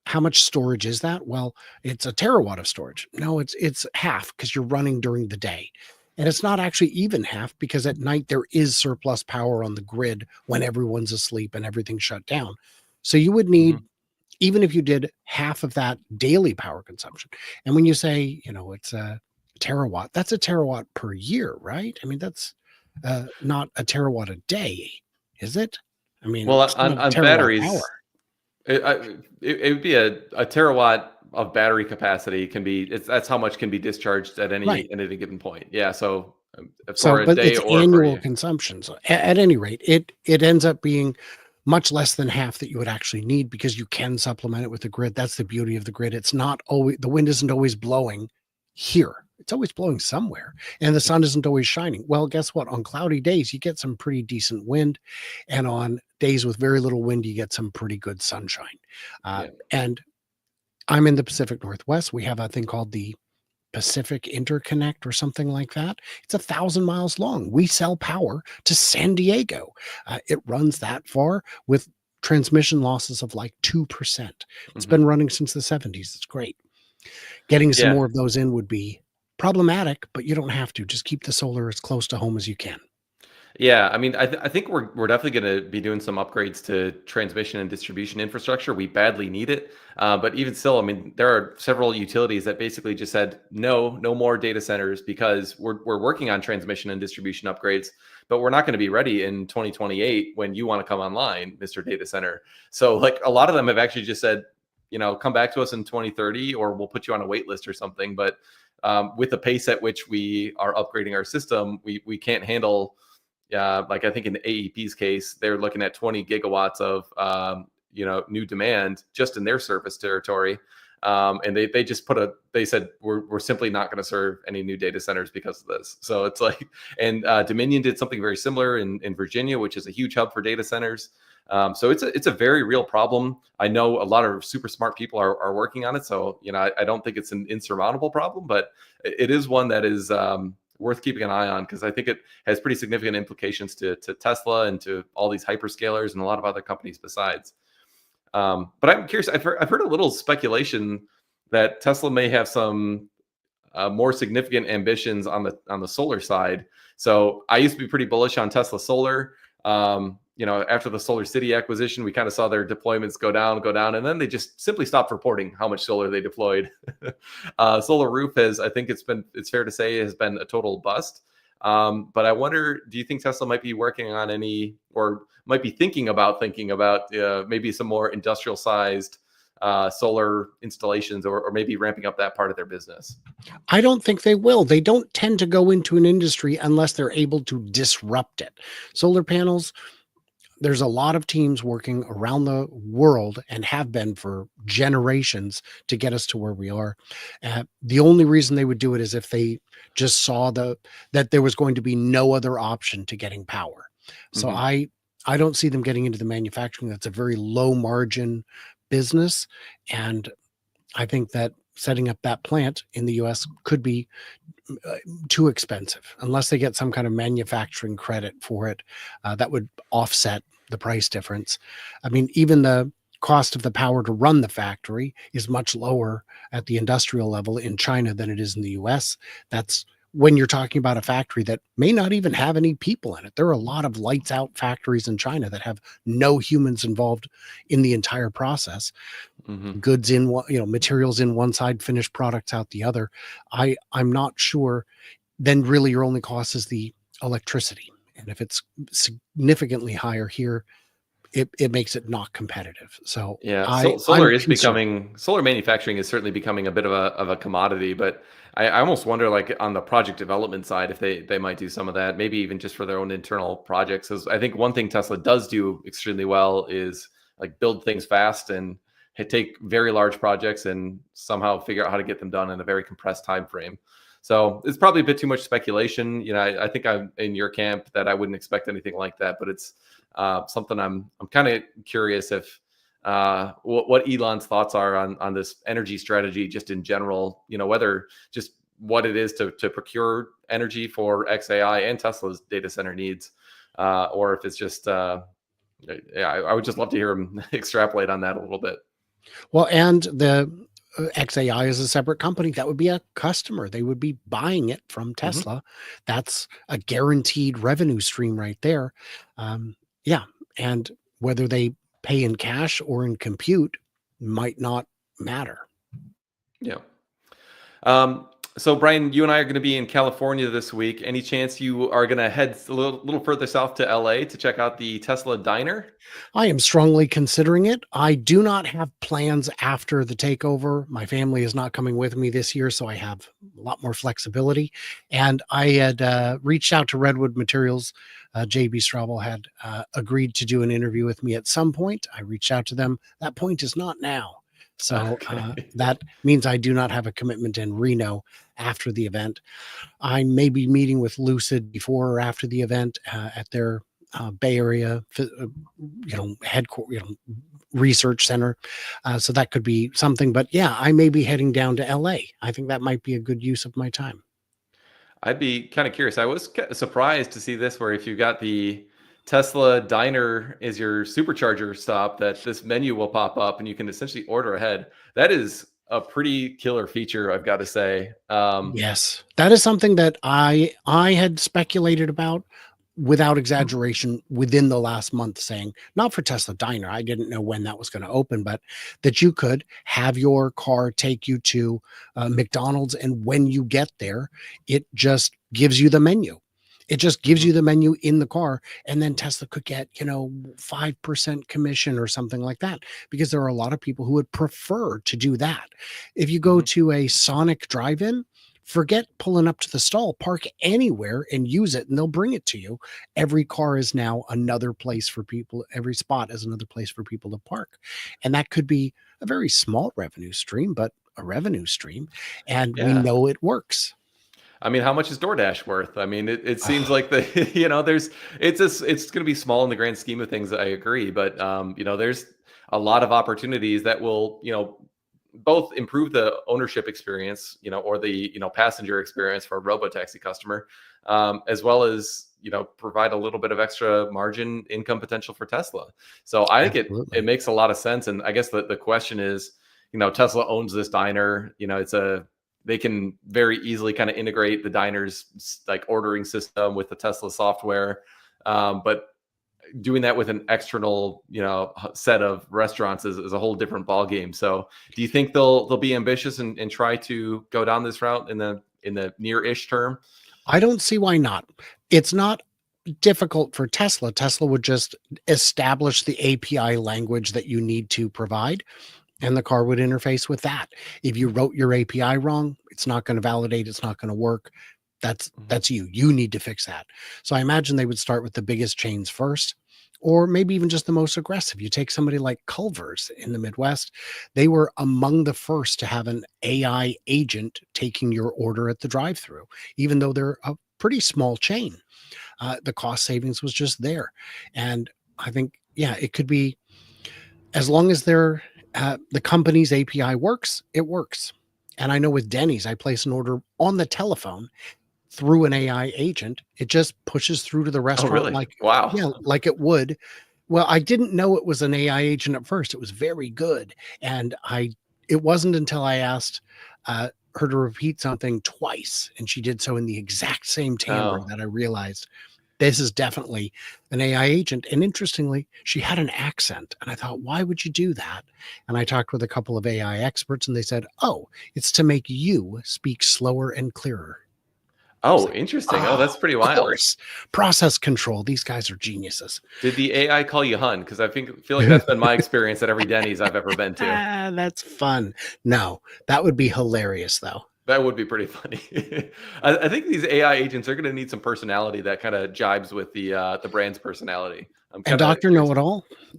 how much storage is that? Well, it's a terawatt of storage. No, it's half because you're running during the day. And it's not actually even half because at night there is surplus power on the grid when everyone's asleep and everything's shut down. So you would need, even if you did half of that daily power consumption. And when you say, it's a terawatt, that's a terawatt per year, right? I mean, that's not a terawatt a day, is it? I mean, Well, it's not a on terawatt batteries, hour. it would be a terawatt of battery capacity that's how much can be discharged at Right. any given point. Yeah. So So, for a but day it's or for a annual year. consumption. So at any rate, it ends up being much less than half that you would actually need because you can supplement it with the grid. That's the beauty of the grid. It's not always, the wind isn't always blowing here. It's always blowing somewhere, and the sun isn't always shining. Well, guess what? On cloudy days, you get some pretty decent wind, and on days with very little wind, you get some pretty good sunshine. Yeah. And I'm in the Pacific Northwest. We have a thing called the Pacific Interconnect or something like that. It's 1,000 miles long. We sell power to San Diego. It runs that far with transmission losses of like 2%. It's been running since the 70s. It's great. Getting some Yeah. more of those in would be problematic, but you don't have to. Just keep the solar as close to home as you can. Yeah, I mean, I think we're definitely going to be doing some upgrades to transmission and distribution infrastructure. We badly need it, but even still, I mean, there are several utilities that basically just said no more data centers because we're working on transmission and distribution upgrades, but we're not going to be ready in 2028 when you want to come online, Mr. Data Center. So, like, a lot of them have actually just said, come back to us in 2030, or we'll put you on a wait list or something. But with the pace at which we are upgrading our system, we can't handle. Like I think in the AEP's case, they're looking at 20 gigawatts of new demand just in their service territory, and they just they said we're simply not going to serve any new data centers because of this. So it's like, and Dominion did something very similar in Virginia, which is a huge hub for data centers. So it's a very real problem. I know a lot of super smart people are working on it. So I don't think it's an insurmountable problem, but it is one that is worth keeping an eye on because I think it has pretty significant implications to Tesla and to all these hyperscalers and a lot of other companies besides. But I'm curious. I've heard a little speculation that Tesla may have some more significant ambitions on the solar side. So I used to be pretty bullish on Tesla Solar. After the Solar City acquisition, we kind of saw their deployments go down, and then they just simply stopped reporting how much solar they deployed. Solar Roof I think it's fair to say, has been a total bust. But I wonder, do you think Tesla might be working on any, or might be thinking about maybe some more industrial sized solar installations, or maybe ramping up that part of their business? I don't think they will. They don't tend to go into an industry unless they're able to disrupt it. Solar panels, there's a lot of teams working around the world and have been for generations to get us to where we are. The only reason they would do it is if they just saw that there was going to be no other option to getting power. So I don't see them getting into the manufacturing. That's a very low margin business. And I think that setting up that plant in the US could be too expensive unless they get some kind of manufacturing credit for it that would offset the price difference. I mean, even the cost of the power to run the factory is much lower at the industrial level in China than it is in the US. That's when you're talking about a factory that may not even have any people in it. There are a lot of lights out factories in China that have no humans involved in the entire process. Goods in one, materials in one side, finished products out the other. I'm not sure. Then really your only cost is the electricity. And if it's significantly higher here, it makes it not competitive. So Yeah, I'm solar is concerned. becoming solar manufacturing is certainly becoming a bit of a commodity, but I almost wonder, like on the project development side, if they might do some of that, maybe even just for their own internal projects. Because I think one thing Tesla does do extremely well is like build things fast and take very large projects and somehow figure out how to get them done in a very compressed time frame. So it's probably a bit too much speculation. I think I'm in your camp that I wouldn't expect anything like that, but it's something I'm kind of curious if what Elon's thoughts are on this energy strategy just in general, whether just what it is to procure energy for XAI and Tesla's data center needs, or if it's just, yeah, I would just love to hear him extrapolate on that a little bit. Well, and the XAI is a separate company. That would be a customer. They would be buying it from Hmm. Tesla. That's a guaranteed revenue stream right there. Yeah. And whether they pay in cash or in compute might not matter. Yeah. Um, so Brian, you and I are going to be in California this week. Any chance you are going to head a little further south to LA to check out the Tesla diner? I am strongly considering it. I do not have plans after the takeover. My family is not coming with me this year, so I have a lot more flexibility. And I had reached out to Redwood Materials. JB Straubel had agreed to do an interview with me at some point. I reached out to them. That point is not now. So Okay. that means I do not have a commitment in Reno after the event. I may be meeting with Lucid before or after the event at their Bay Area, headquarters, research center. So that could be something. But yeah, I may be heading down to LA. I think that might be a good use of my time. I'd be kind of curious. I was surprised to see this, where if you got the Tesla diner is your supercharger stop, that this menu will pop up and you can essentially order ahead. That is a pretty killer feature, I've got to say. Yes, that is something that I had speculated about without exaggeration within the last month, saying not for Tesla Diner. I didn't know when that was going to open, but that you could have your car take you to McDonald's, and when you get there, it just gives you the menu. It just gives Mhm, you the menu in the car, and then Tesla could get 5% commission or something like that, because there are a lot of people who would prefer to do that. If you go mhm. to a Sonic drive-in, forget pulling up to the stall, park anywhere and use it, and they'll bring it to you. Every car is now another place for people, every spot is another place for people to park. And that could be a very small revenue stream, but a revenue stream. And we Yeah. know it works. I mean, how much is DoorDash worth? I mean, it seems like it's going to be small in the grand scheme of things. I agree, but there's a lot of opportunities that will, both improve the ownership experience, or the passenger experience for a robotaxi customer, as well as provide a little bit of extra margin income potential for Tesla. So I think it Absolutely. makes a lot of sense. And I guess the question is, Tesla owns this diner. They can very easily kind of integrate the diner's like ordering system with the Tesla software. But doing that with an external, set of restaurants is a whole different ballgame. So do you think they'll be ambitious and try to go down this route in the near-ish term? I don't see why not. It's not difficult for Tesla. Tesla would just establish the API language that you need to provide, and the car would interface with that. If you wrote your API wrong, it's not going to validate, it's not going to work. Mhm. That's you. You need to fix that. So I imagine they would start with the biggest chains first, or maybe even just the most aggressive. You take somebody like Culver's in the Midwest, they were among the first to have an AI agent taking your order at the drive-through, even though they're a pretty small chain. The cost savings was just there. And I think, yeah, it could be, as long as the company's API works, it works. And I know with Denny's, I place an order on the telephone through an AI agent. It just pushes through to the Oh, restaurant really? like, Wow. yeah, like it would. Well, I didn't know it was an AI agent at first. It was very good. And it wasn't until I asked her to repeat something twice, and she did so in the exact same timbre, Oh, that I realized this is definitely an AI agent. And interestingly, she had an accent. And I thought, why would you do that? And I talked with a couple of AI experts, and they said, oh, it's to make you speak slower and clearer. Oh, interesting. Oh, that's pretty Of wild. course, process control. These guys are geniuses. Did the AI call you hun? Because feel like that's been my experience at every Denny's I've ever been to. That's fun. No, that would be hilarious, though. That would be pretty funny. I think these AI agents are going to need some personality that kind of jibes with the brand's personality. I'm And kind of curious.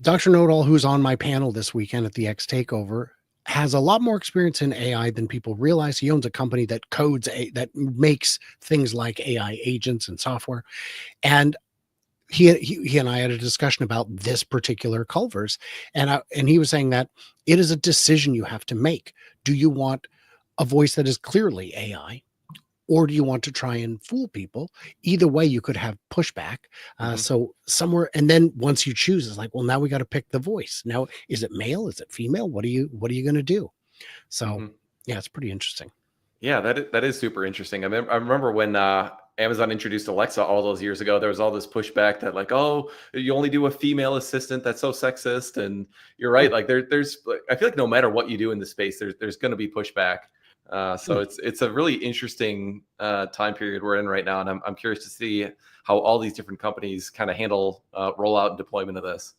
Dr. Know It All, who's on my panel this weekend at the X Takeover, has a lot more experience in AI than people realize. He owns a company that that makes things like AI agents and software. And he and I had a discussion about this particular Culver's, and he was saying that it is a decision you have to make. Do you want a voice that is clearly AI, or do you want to try and fool people? Either way, you could have pushback. Mhm, So somewhere, and then once you choose, it's like, well, now we got to pick the voice. Now, is it male? Is it female? What are you going to do? So, mhm. yeah, it's pretty interesting. Yeah, that is super interesting. I remember when Amazon introduced Alexa all those years ago. There was all this pushback that like, oh, you only do a female assistant. That's so sexist. And you're right. Like I feel like no matter what you do in the space, there's going to be pushback. So Hmm. it's a really interesting time period we're in right now, and I'm curious to see how all these different companies kind of handle rollout and deployment of this.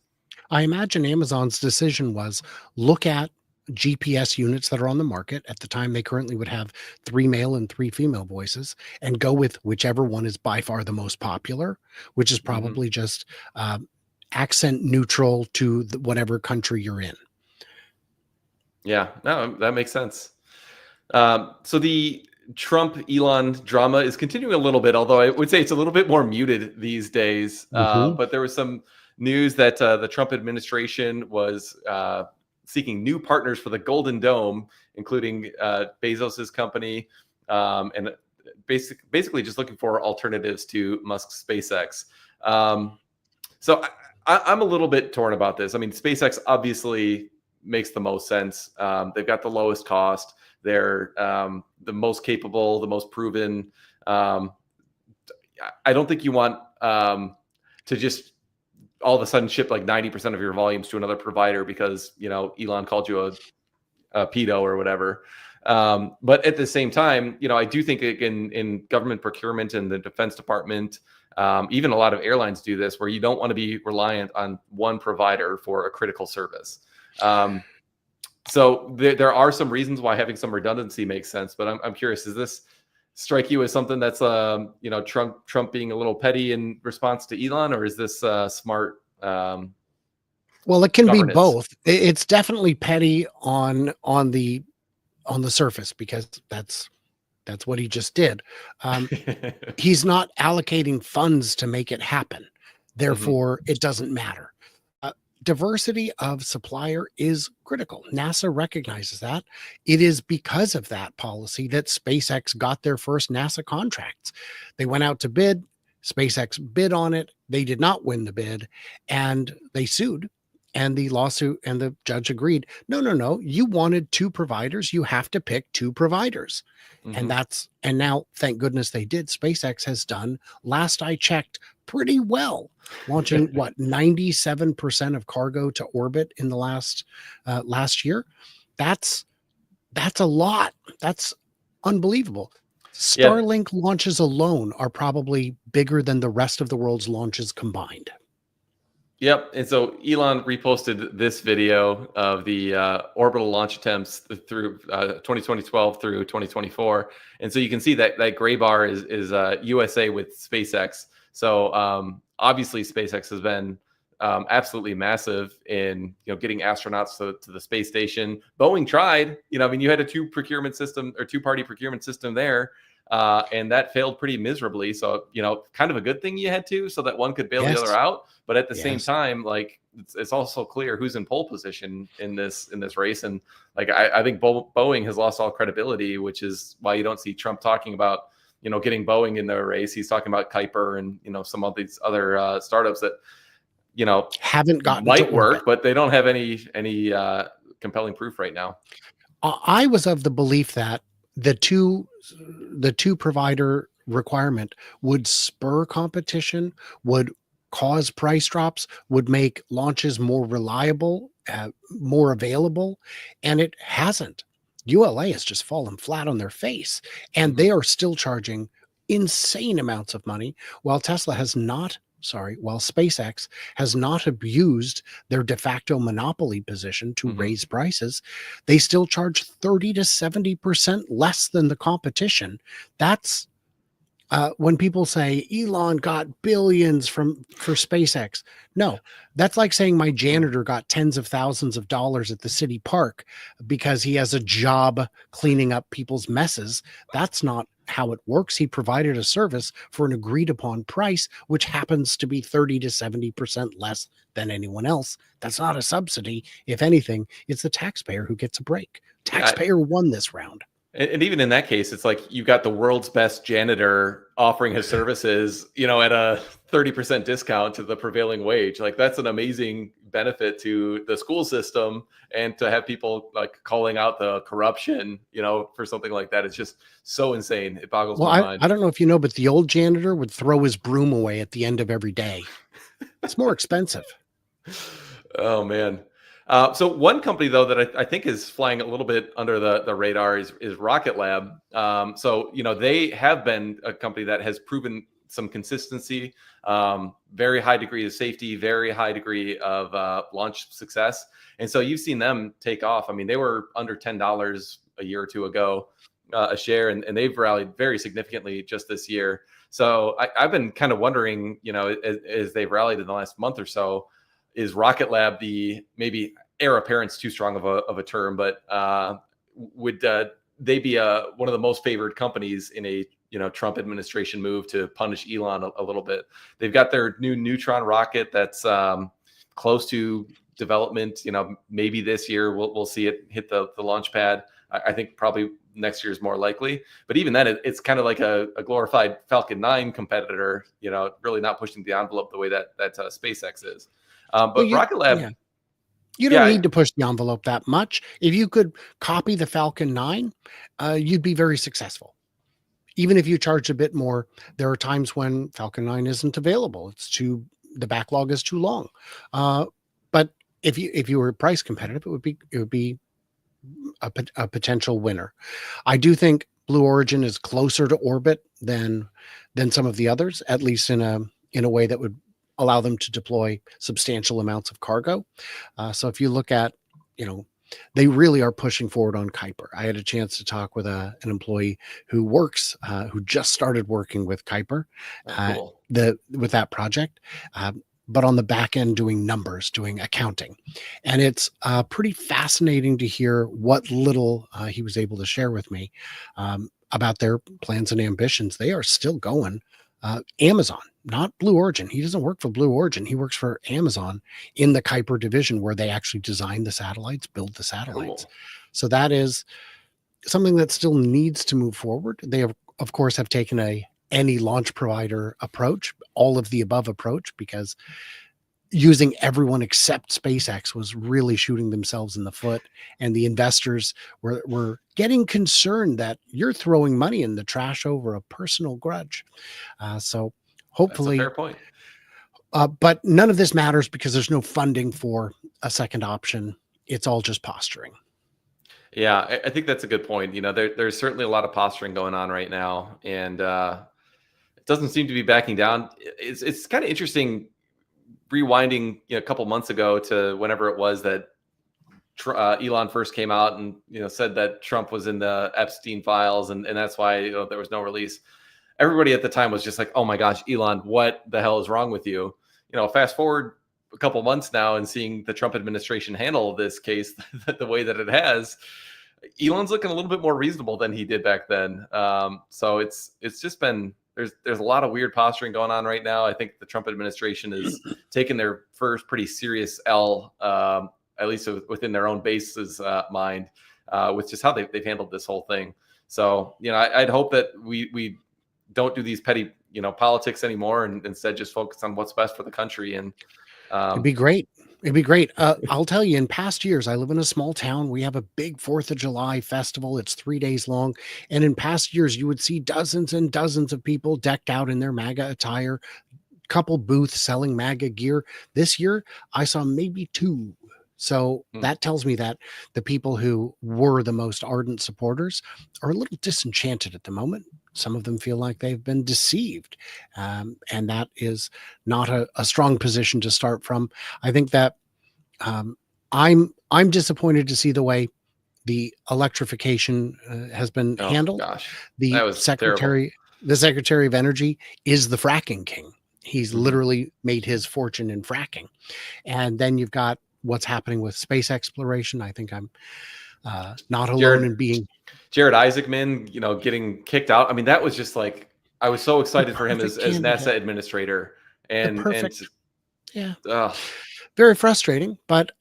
I imagine Amazon's decision was look at GPS units that are on the market. At the time, they currently would have 3 male and 3 female voices, and go with whichever one is by far the most popular, which is Hmm. probably just accent neutral to whatever country you're in. Yeah, no, that makes sense. So the Trump Elon drama is continuing a little bit, although I would say it's a little bit more muted these days. Mhm. But there was some news that the Trump administration was seeking new partners for the Golden Dome, including Bezos's company, and basically just looking for alternatives to Musk's SpaceX. Um, so I'm a little bit torn about this. I mean, SpaceX obviously makes the most sense. They've got the lowest cost. They're the most capable, the most proven. Um, I don't think you want to just all of a sudden ship like 90% of your volumes to another provider because Elon called you a pedo or whatever. But at the same time, I do think in government procurement and the Defense Department, even a lot of airlines do this, where you don't want to be reliant on one provider for a critical service. So there are some reasons why having some redundancy makes sense. But I'm curious, does this strike you as something that's Trump being a little petty in response to Elon, or is this smart Well, it can be governance? both. It's definitely petty on the surface because that's what he just did. Um, he's not allocating funds to make it happen. Hmm. Therefore, it doesn't matter. Uh, Diversity of supplier is critical. NASA recognizes that. It is because of that policy that SpaceX got their first NASA contracts. They went out to bid, SpaceX bid on it. They did not win the bid and they sued. And the lawsuit and the judge agreed, no, no, no, you wanted 2 providers. You have to pick 2 providers. And Hmm. and now, thank goodness they did. SpaceX has done, last I checked, pretty well, launching what 97% of cargo to orbit in the last year. That's that's a lot. That's unbelievable. Yeah. Starlink launches alone are probably bigger than the rest of the world's launches combined. Yep. And so Elon reposted this video of the orbital launch attempts through 2012 through 2024. And so you can see that gray bar is USA with SpaceX. So obviously SpaceX has been absolutely massive in getting astronauts to the space station. Boeing tried. I mean, you had a two-party procurement system there. And that failed pretty miserably. So, kind of a good thing you had to, so that one could bail the other Yes. out. But at the same Yes. time, like it's also clear who's in pole position in this race. And like I think Boeing has lost all credibility, which is why you don't see Trump talking about getting Boeing in the race. He's talking about Kuiper and some of these other startups that Haven't gotten to might orbit. work, but they don't have any compelling proof right now. I was of the belief that the two the 2 provider requirement would spur competition, would cause price drops, would make launches more reliable, more available, and it hasn't. ULA has just fallen flat on their face, and Hmm. they are still charging insane amounts of money, while while SpaceX has not abused their de facto monopoly position to Mhm. raise prices. They still charge 30 to 70% less than the competition. That's when people say Elon got billions for SpaceX. No, that's like saying my Mm. janitor got tens of thousands of dollars at the city park because he has a job cleaning up people's messes. That's not how it works. He provided a service for an agreed upon price, which happens to be 30 to 70% less than anyone else. That's not a subsidy. If anything, it's the taxpayer who gets a break. Yeah, Taxpayer won this round. and even in that case, it's like you got the world's best janitor offering his services, at a 30% discount to the prevailing wage. Like that's an amazing benefit to the school system, and to have people like calling out the corruption, for something like that. It's just so insane. It boggles Well, my mind. I don't know if you know, but the old janitor would throw his broom away at the end of every day. It's more expensive. Oh man. So one company though that I think is flying a little bit under the radar is Rocket Lab. So they have been a company that has proven some consistency, very high degree of safety, very high degree of launch success, and so you've seen them take off. I mean, they were under $10 a year or two ago a share, and they've rallied very significantly just this year. So I've been kind of wondering, as they've rallied in the last month or so, is Rocket Lab the maybe heir apparent's too strong of a term, but would they be one of the most favored companies in a Trump administration move to punish Elon a little bit? They've got their new Neutron rocket that's close to development. Maybe this year we'll see it hit the launch pad. I think probably next year is more likely, but even then it's kind of like a glorified Falcon 9 competitor, really not pushing the envelope the way that SpaceX is. Well, But Rocket Lab, you don't yeah, need to push the envelope that much. If you could copy the Falcon 9, you'd be very successful. Even if you charge a bit more, there are times when Falcon 9 isn't available. The backlog is too long. But if you were price competitive, it would be a potential winner. I do think Blue Origin is closer to orbit than some of the others, at least in a way that would allow them to deploy substantial amounts of cargo. So if you look at, they really are pushing forward on Kuiper. I had a chance to talk with an employee who just started working with Kuiper, oh, cool. with that project. But on the back end doing numbers, doing accounting. And it's pretty fascinating to hear what little he was able to share with me about their plans and ambitions. They are still going. Amazon, not Blue Origin. He doesn't work for Blue Origin. He works for Amazon in the Kuiper division where they actually design the satellites, build the satellites. Cool. So that is something that still needs to move forward. They of course have taken any launch provider approach, all of the above approach, because using everyone except SpaceX was really shooting themselves in the foot. And the investors were getting concerned that you're throwing money in the trash over a personal grudge. So That's a fair hopefully, point. but none of this matters because there's no funding for a second option. It's all just posturing. Yeah, I think that's a good point. There's certainly a lot of posturing going on right now, and it doesn't seem to be backing down. It's kind of interesting rewinding a couple months ago to whenever it was that Elon first came out and said that Trump was in the Epstein files, and that's why there was no release. Everybody at the time was just like, "Oh my gosh, Elon, what the hell is wrong with you?" Fast forward a couple months now and seeing the Trump administration handle this case the way that it has, Elon's looking a little bit more reasonable than he did back then. So it's just been there's a lot of weird posturing going on right now. I think the Trump administration is taking their first pretty serious L, at least within their own base's mind, with just how they've handled this whole thing. So I'd hope that we don't do these petty politics anymore, and instead just focus on what's best for the country. And It'd be great. It'd be great. I'll tell you, in past years, I live in a small town. We have a big 4th of July festival. It's 3 days long. And in past years, you would see dozens and dozens of people decked out in their MAGA attire, couple booths selling MAGA gear. This year, I saw maybe 2. So hmm, that tells me that the people who were the most ardent supporters are a little disenchanted at the moment. Some of them feel like they've been deceived. And that is not a strong position to start from. I think that I'm disappointed to see the way the electrification has been Oh handled. gosh, that The was terrible. Secretary of Energy is the fracking king. He's Mhm. literally made his fortune in fracking. And then you've got what's happening with space exploration. I think I'm not alone Jared in being Jared Isaacman, getting kicked out. I mean, that was just like I was so the excited for him perfect as candidate. NASA administrator, The and perfect, yeah. uh, Very frustrating, but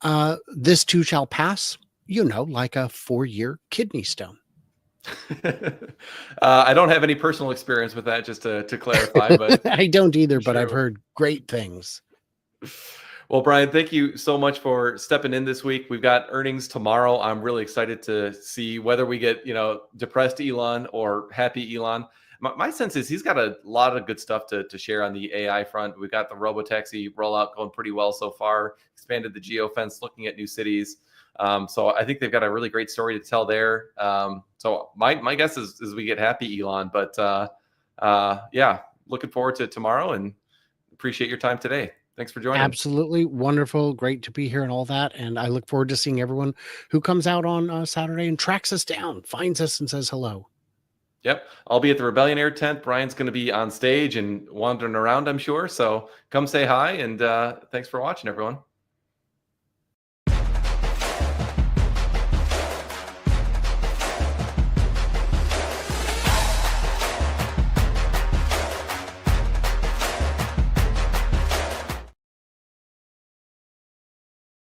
this too shall pass. Like a 4-year kidney stone. I don't have any personal experience with that, just to clarify, but I don't either, I'm but sure I've it would. heard great things. Well, Brian, thank you so much for stepping in this week. We've got earnings tomorrow. I'm really excited to see whether we get, depressed Elon or happy Elon. My sense is he's got a lot of good stuff to share on the AI front. We've got the robotaxi rollout going pretty well so far, expanded the geofence, looking at new cities. So I think they've got a really great story to tell there. So my guess is we get happy Elon, but yeah, looking forward to tomorrow and appreciate your time today. Thanks for joining. Absolutely wonderful. Great to be here and all that. And I look forward to seeing everyone who comes out on Saturday and tracks us down, finds us and says hello. Yep. I'll be at the Rebellion Air tent. Brian's going to be on stage and wandering around, I'm sure. So come say hi. And thanks for watching, everyone.